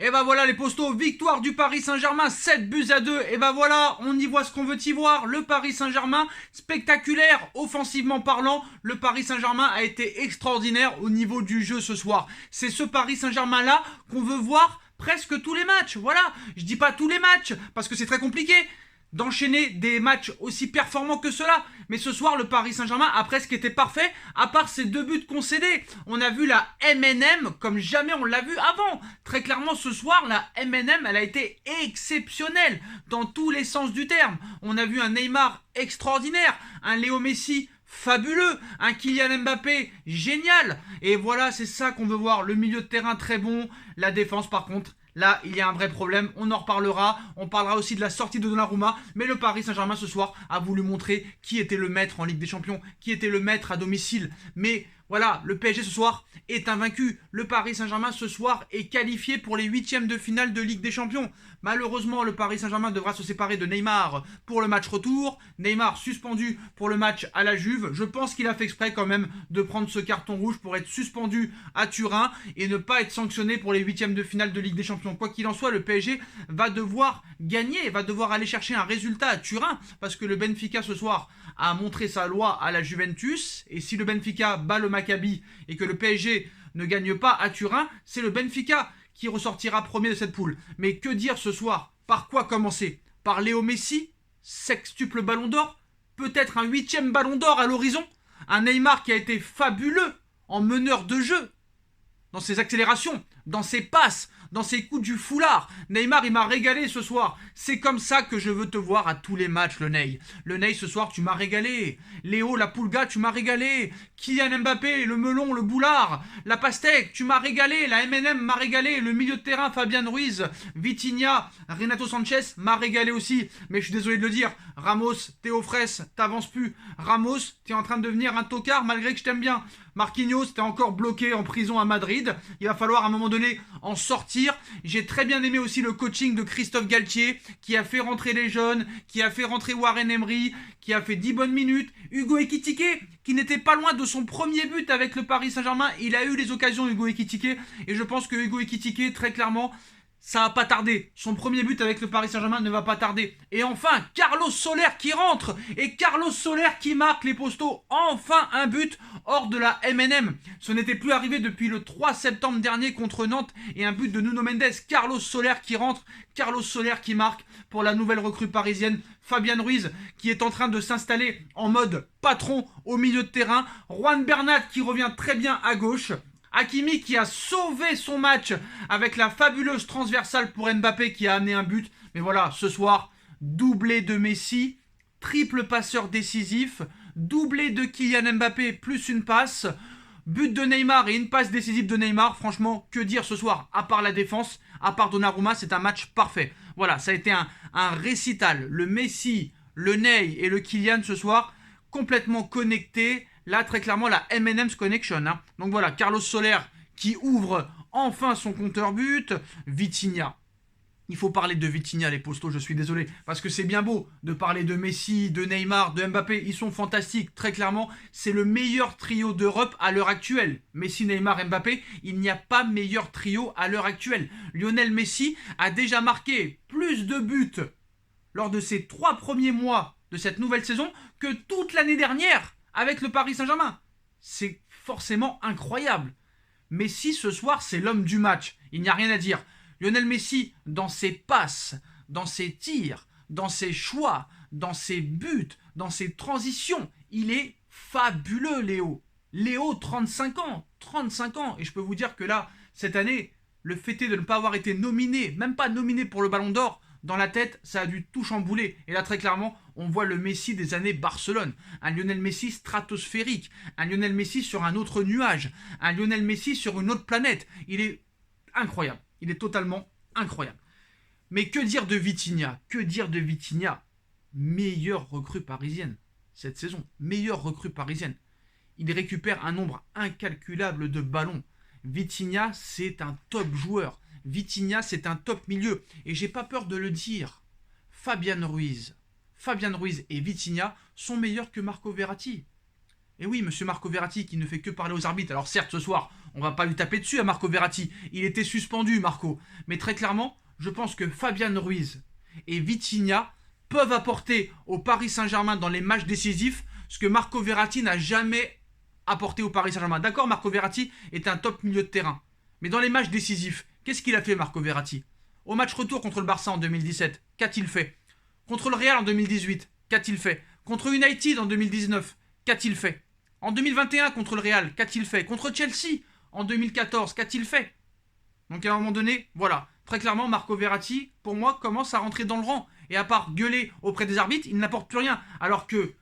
Et ben voilà les postos, victoire du Paris Saint-Germain, 7 buts à 2. Et ben voilà, on y voit ce qu'on veut y voir. Le Paris Saint-Germain, spectaculaire, offensivement parlant. Le Paris Saint-Germain a été extraordinaire au niveau du jeu ce soir. C'est ce Paris Saint-Germain là qu'on veut voir presque tous les matchs. Voilà, je dis pas tous les matchs parce que c'est très compliqué d'enchaîner des matchs aussi performants que cela. Mais ce soir, le Paris Saint-Germain a presque été parfait, à part ces 2 buts concédés. On a vu la MNM comme jamais on l'a vu avant. Très clairement, ce soir, la MNM, elle a été exceptionnelle dans tous les sens du terme. On a vu un Neymar extraordinaire, un Léo Messi fabuleux, un Kylian Mbappé génial. Et voilà, c'est ça qu'on veut voir. Le milieu de terrain très bon, la défense par contre. Là, il y a un vrai problème, on en reparlera. On parlera aussi de la sortie de Donnarumma. Mais le Paris Saint-Germain ce soir a voulu montrer qui était le maître en Ligue des Champions, qui était le maître à domicile. Mais voilà, le PSG ce soir est invaincu. Le Paris Saint-Germain ce soir est qualifié pour les huitièmes de finale de Ligue des Champions. Malheureusement, le Paris Saint-Germain devra se séparer de Neymar pour le match retour. Neymar suspendu pour le match à la Juve. Je pense qu'il a fait exprès quand même de prendre ce carton rouge pour être suspendu à Turin et ne pas être sanctionné pour les huitièmes de finale de Ligue des Champions. Quoi qu'il en soit, le PSG va devoir gagner, va devoir aller chercher un résultat à Turin parce que le Benfica ce soir a montré sa loi à la Juventus. Et si le Benfica bat le Maccabi et que le PSG ne gagne pas à Turin, c'est le Benfica qui ressortira premier de cette poule. Mais que dire ce soir? Par quoi commencer? Par Léo Messi, sextuple ballon d'or? Peut-être un huitième ballon d'or à l'horizon? Un Neymar qui a été fabuleux en meneur de jeu, dans ses accélérations, dans ses passes, dans ses coups du foulard. Neymar, il m'a régalé ce soir. C'est comme ça que je veux te voir à tous les matchs, le Ney. Le Ney, ce soir, tu m'as régalé. Léo, la Pulga, tu m'as régalé. Kylian Mbappé, le melon, le boulard, la pastèque, tu m'as régalé. La MNM m'a régalé. Le milieu de terrain, Fabian Ruiz, Vitinha, Renato Sanchez m'a régalé aussi. Mais je suis désolé de le dire, Ramos, Théo Fraisse, t'avances plus. Ramos, t'es en train de devenir un tocard malgré que je t'aime bien. Marquinhos, t'es encore bloqué en prison à Madrid. Il va falloir à un moment donné en sortir. J'ai très bien aimé aussi le coaching de Christophe Galtier, qui a fait rentrer les jeunes, qui a fait rentrer Warren Emery, qui a fait 10 bonnes minutes. Hugo Ekitike, qui n'était pas loin de son premier but avec le Paris Saint-Germain. Il a eu les occasions, Hugo Ekitike. Et je pense que Hugo Ekitike, très clairement, ça va pas tarder. Son premier but avec le Paris Saint-Germain ne va pas tarder. Et enfin, Carlos Soler qui rentre. Et Carlos Soler qui marque les postos. Enfin un but hors de la MNM. Ce n'était plus arrivé depuis le 3 septembre dernier contre Nantes. Et un but de Nuno Mendes. Carlos Soler qui rentre. Carlos Soler qui marque pour la nouvelle recrue parisienne. Fabian Ruiz qui est en train de s'installer en mode patron au milieu de terrain. Juan Bernat qui revient très bien à gauche. Hakimi qui a sauvé son match avec la fabuleuse transversale pour Mbappé qui a amené un but. Mais voilà, ce soir, doublé de Messi, triple passeur décisif, doublé de Kylian Mbappé plus une passe, but de Neymar et une passe décisive de Neymar. Franchement, que dire ce soir? À part la défense, à part Donnarumma, c'est un match parfait. Voilà, ça a été un récital. Le Messi, le Ney et le Kylian ce soir, complètement connectés. Là, très clairement, la M&M's Connection. Hein. Donc voilà, Carlos Soler qui ouvre enfin son compteur but. Vitinha. Il faut parler de Vitinha, les postos, je suis désolé. Parce que c'est bien beau de parler de Messi, de Neymar, de Mbappé. Ils sont fantastiques, très clairement. C'est le meilleur trio d'Europe à l'heure actuelle. Messi, Neymar, Mbappé, il n'y a pas meilleur trio à l'heure actuelle. Lionel Messi a déjà marqué plus de buts lors de ses 3 premiers mois de cette nouvelle saison que toute l'année dernière avec le Paris Saint-Germain. C'est forcément incroyable. Messi, ce soir, c'est l'homme du match. Il n'y a rien à dire. Lionel Messi, dans ses passes, dans ses tirs, dans ses choix, dans ses buts, dans ses transitions, il est fabuleux, Léo. Léo, 35 ans. 35 ans. Et je peux vous dire que là, cette année, le fait est de ne pas avoir été nominé, même pas nominé pour le Ballon d'Or, dans la tête, ça a dû tout chambouler. Et là, très clairement, on voit le Messi des années Barcelone. Un Lionel Messi stratosphérique. Un Lionel Messi sur un autre nuage. Un Lionel Messi sur une autre planète. Il est incroyable. Il est totalement incroyable. Mais que dire de Vitinha? Que dire de Vitinha? Meilleure recrue parisienne cette saison. Meilleure recrue parisienne. Il récupère un nombre incalculable de ballons. Vitinha, c'est un top joueur. Vitinha, c'est un top milieu. Et j'ai pas peur de le dire. Fabian Ruiz et Vitinha sont meilleurs que Marco Verratti. Et oui, monsieur Marco Verratti qui ne fait que parler aux arbitres. Alors certes, ce soir, on va pas lui taper dessus à Marco Verratti. Il était suspendu, Marco. Mais très clairement, je pense que Fabian Ruiz et Vitinha peuvent apporter au Paris Saint-Germain dans les matchs décisifs ce que Marco Verratti n'a jamais apporté au Paris Saint-Germain. D'accord, Marco Verratti est un top milieu de terrain. Mais dans les matchs décisifs, qu'est-ce qu'il a fait, Marco Verratti? Au match retour contre le Barça en 2017, qu'a-t-il fait? Contre le Real en 2018, qu'a-t-il fait? Contre United en 2019, qu'a-t-il fait? En 2021 contre le Real, qu'a-t-il fait? Contre Chelsea en 2014, qu'a-t-il fait? Donc à un moment donné, voilà, très clairement, Marco Verratti, pour moi, commence à rentrer dans le rang. Et à part gueuler auprès des arbitres, il n'apporte plus rien. Alors que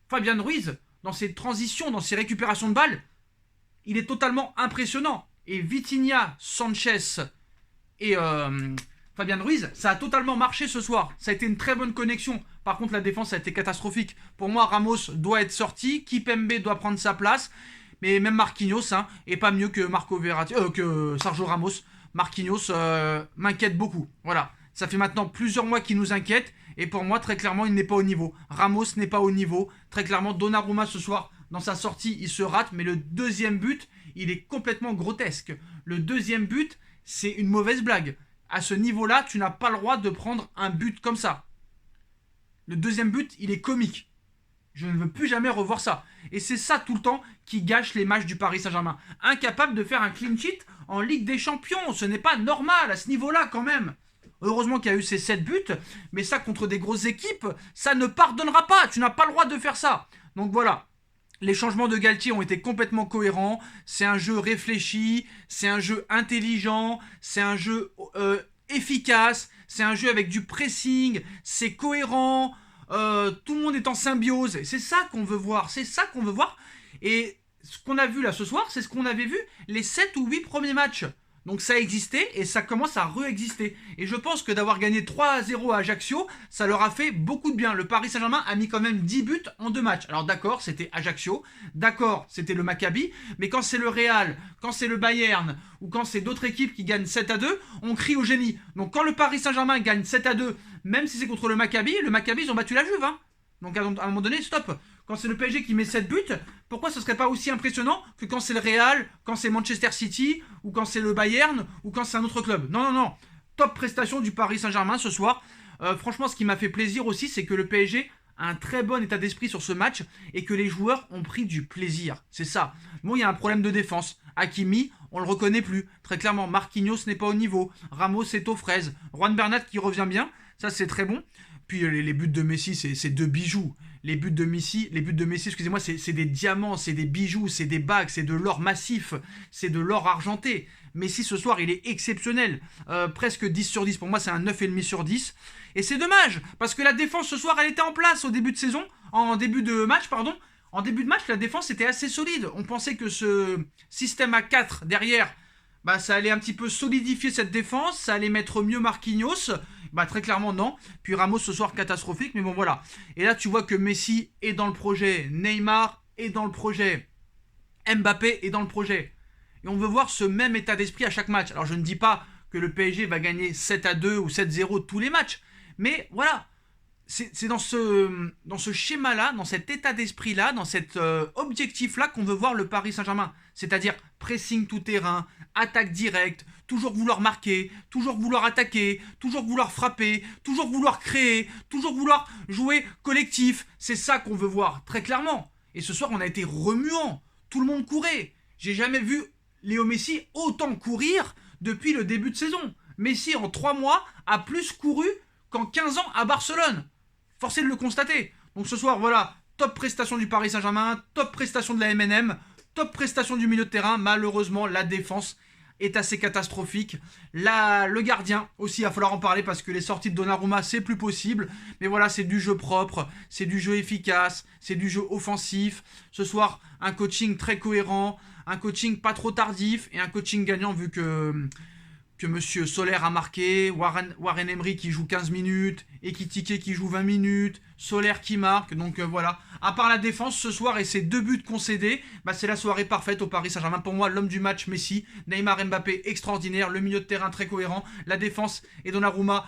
Fabian Ruiz, dans ses transitions, dans ses récupérations de balles, il est totalement impressionnant. Et Vitinha, Sanchez et Fabian Ruiz, ça a totalement marché ce soir. Ça a été une très bonne connexion. Par contre, la défense a été catastrophique. Pour moi, Ramos doit être sorti, Kipembe doit prendre sa place. Mais même Marquinhos est pas mieux que Marco Verratti, que Sergio Ramos. Marquinhos m'inquiète beaucoup. Voilà. Ça fait maintenant plusieurs mois qu'il nous inquiète. Et pour moi, très clairement, il n'est pas au niveau. Ramos n'est pas au niveau. Très clairement, Donnarumma ce soir, dans sa sortie, il se rate. Mais le deuxième but, il est complètement grotesque. Le deuxième but, c'est une mauvaise blague. À ce niveau-là, tu n'as pas le droit de prendre un but comme ça. Le deuxième but, il est comique. Je ne veux plus jamais revoir ça. Et c'est ça tout le temps qui gâche les matchs du Paris Saint-Germain. Incapable de faire un clean sheet en Ligue des Champions. Ce n'est pas normal à ce niveau-là quand même. Heureusement qu'il y a eu ces 7 buts. Mais ça, contre des grosses équipes, ça ne pardonnera pas. Tu n'as pas le droit de faire ça. Donc voilà. Les changements de Galtier ont été complètement cohérents. C'est un jeu réfléchi. C'est un jeu intelligent. C'est un jeu efficace. C'est un jeu avec du pressing. C'est cohérent. Tout le monde est en symbiose. C'est ça qu'on veut voir. C'est ça qu'on veut voir. Et ce qu'on a vu là ce soir, c'est ce qu'on avait vu les 7 ou 8 premiers matchs. Donc ça existait et ça commence à re-exister. Et je pense que d'avoir gagné 3-0 à Ajaccio, ça leur a fait beaucoup de bien. Le Paris Saint-Germain a mis quand même 10 buts en 2 matchs. Alors d'accord, c'était Ajaccio, d'accord, c'était le Maccabi, mais quand c'est le Real, quand c'est le Bayern, ou quand c'est d'autres équipes qui gagnent 7-2, on crie au génie. Donc quand le Paris Saint-Germain gagne 7-2, même si c'est contre le Maccabi, ils ont battu la Juve. Donc à un moment donné, stop. Quand c'est le PSG qui met 7 buts, pourquoi ce serait pas aussi impressionnant que quand c'est le Real, quand c'est Manchester City, ou quand c'est le Bayern, ou quand c'est un autre club? Non. Top prestation du Paris Saint-Germain ce soir. Franchement, ce qui m'a fait plaisir aussi, c'est que le PSG a un très bon état d'esprit sur ce match et que les joueurs ont pris du plaisir. C'est ça. Bon, il y a un problème de défense. Hakimi, on le reconnaît plus. Très clairement, Marquinhos n'est pas au niveau. Ramos est aux fraises. Juan Bernat qui revient bien. Ça, c'est très bon. Puis les buts de Messi, c'est 2 bijoux. Les buts de Messi, excusez-moi, c'est des diamants, c'est des bijoux, c'est des bagues, c'est de l'or massif, c'est de l'or argenté. Messi ce soir, il est exceptionnel. Presque 10 sur 10. Pour moi, c'est un 9,5 sur 10. Et c'est dommage, parce que la défense ce soir, elle était en place au début de saison, en début de match, pardon. En début de match, la défense était assez solide. On pensait que ce système à 4 derrière, ça allait un petit peu solidifier cette défense, ça allait mettre mieux Marquinhos. Très clairement non. Puis Ramos ce soir catastrophique, mais bon voilà. Et là tu vois que Messi est dans le projet, Neymar est dans le projet, Mbappé est dans le projet. Et on veut voir ce même état d'esprit à chaque match. Alors je ne dis pas que le PSG va gagner 7-2 ou 7-0 tous les matchs, mais voilà. C'est dans ce schéma-là, dans cet état d'esprit-là, dans cet objectif-là qu'on veut voir le Paris Saint-Germain. C'est-à-dire pressing tout-terrain, attaque directe, toujours vouloir marquer, toujours vouloir attaquer, toujours vouloir frapper, toujours vouloir créer, toujours vouloir jouer collectif. C'est ça qu'on veut voir, très clairement. Et ce soir, on a été remuant. Tout le monde courait. J'ai jamais vu Léo Messi autant courir depuis le début de saison. Messi, en 3 mois, a plus couru qu'en 15 ans à Barcelone. Forcé de le constater. Donc ce soir, voilà, top prestation du Paris Saint-Germain, top prestation de la MNM, top prestation du milieu de terrain. Malheureusement, la défense est assez catastrophique. Le gardien aussi, il va falloir en parler parce que les sorties de Donnarumma, c'est plus possible. Mais voilà, c'est du jeu propre, c'est du jeu efficace, c'est du jeu offensif. Ce soir, un coaching très cohérent, un coaching pas trop tardif et un coaching gagnant vu que Monsieur Soler a marqué, Warren Emery qui joue 15 minutes, Ekitike qui joue 20 minutes, Soler qui marque, donc voilà. À part la défense ce soir et ses 2 buts concédés, c'est la soirée parfaite au Paris Saint-Germain. Pour moi, l'homme du match, Messi, Neymar, Mbappé, extraordinaire, le milieu de terrain très cohérent, la défense et Donnarumma,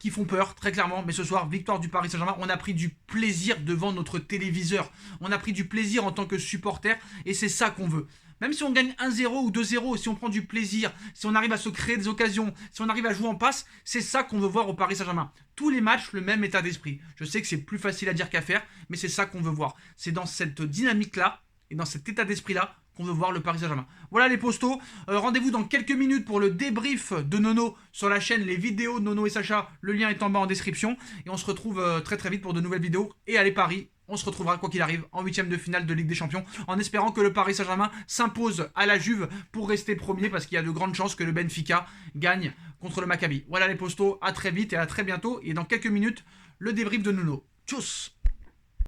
qui font peur, très clairement. Mais ce soir, victoire du Paris Saint-Germain. On a pris du plaisir devant notre téléviseur. On a pris du plaisir en tant que supporter. Et c'est ça qu'on veut. Même si on gagne 1-0 ou 2-0, si on prend du plaisir, si on arrive à se créer des occasions, si on arrive à jouer en passe, c'est ça qu'on veut voir au Paris Saint-Germain. Tous les matchs, le même état d'esprit. Je sais que c'est plus facile à dire qu'à faire, mais c'est ça qu'on veut voir. C'est dans cette dynamique-là et dans cet état d'esprit-là qu'on veut voir le Paris Saint-Germain. Voilà les postos. Rendez-vous dans quelques minutes pour le débrief de Nono sur la chaîne, les vidéos de Nono et Sacha. Le lien est en bas en description. Et on se retrouve très très vite pour de nouvelles vidéos. Et allez Paris, on se retrouvera quoi qu'il arrive en 8ème de finale de Ligue des Champions, en espérant que le Paris Saint-Germain s'impose à la Juve pour rester premier, parce qu'il y a de grandes chances que le Benfica gagne contre le Maccabi. Voilà les postos, à très vite et à très bientôt. Et dans quelques minutes, le débrief de Nono. Tchuss.